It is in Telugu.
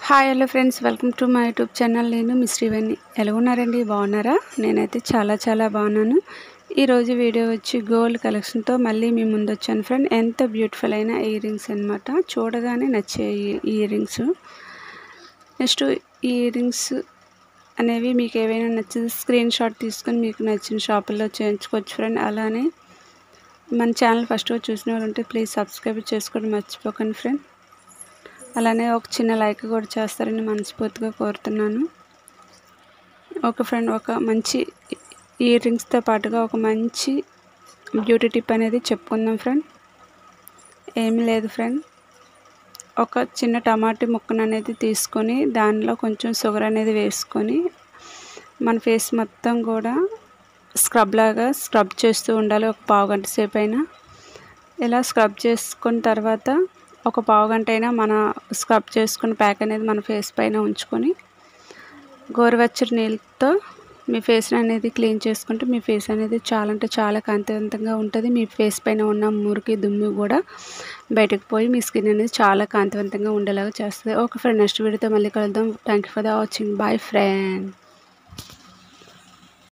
Hi hello friends, welcome to my YouTube channel. నేను మీ శ్రీవణి. ఎలా ఉన్నారండి? బాగున్నారా? నేనైతే చాలా బాగున్నాను. ఈరోజు వీడియో వచ్చి గోల్డ్ కలెక్షన్తో మళ్ళీ మీ ముందు వచ్చాను ఫ్రెండ్. ఎంత బ్యూటిఫుల్ అయిన ఇయర్ రింగ్స్ అనమాట. చూడగానే నచ్చే ఇయర్ రింగ్స్. నెక్స్ట్ ఈ ఇయర్ రింగ్స్ అనేవి మీకు ఏవైనా నచ్చింది స్క్రీన్ షాట్ తీసుకొని మీకు నచ్చిన షాపుల్లో చేయించుకోవచ్చు ఫ్రెండ్. అలానే మన ఛానల్ ఫస్ట్గా చూసిన వాళ్ళు ఉంటే ప్లీజ్ సబ్స్క్రైబ్ చేసుకోవడం మర్చిపోకండి ఫ్రెండ్. అలానే ఒక చిన్న లైక్ కూడా చేస్తారని మనస్ఫూర్తిగా కోరుతున్నాను. ఒక ఫ్రెండ్, ఒక మంచి ఇయర్ రింగ్స్తో పాటుగా ఒక మంచి బ్యూటీ టిప్ అనేది చెప్పుకుందాం ఫ్రెండ్. ఏమీ లేదు ఫ్రెండ్, ఒక చిన్న టమాటా ముక్కను అనేది తీసుకొని దానిలో కొంచెం షుగర్ అనేది వేసుకొని మన ఫేస్ మొత్తం కూడా స్క్రబ్ చేస్తూ ఉండాలి. ఒక పావు గంట సేపు అయినా ఇలా స్క్రబ్ చేసుకున్న తర్వాత ఒక పావు గంట అయినా మన స్క్రబ్ చేసుకున్న ప్యాక్ అనేది మన ఫేస్ పైన ఉంచుకొని గోరువెచ్చని నీళ్ళతో మీ ఫేస్ అనేది క్లీన్ చేసుకుంటే మీ ఫేస్ అనేది చాలా అంటే చాలా కాంతివంతంగా ఉంటుంది. మీ ఫేస్ పైన ఉన్న మురికి దుమ్ము కూడా బయటకు పోయి మీ స్కిన్ అనేది చాలా కాంతివంతంగా ఉండేలాగా చేస్తుంది. ఓకే ఫ్రెండ్, నెక్స్ట్ వీడియోతో మళ్ళీ కలుద్దాం. Thank you for the watching. Boy friend.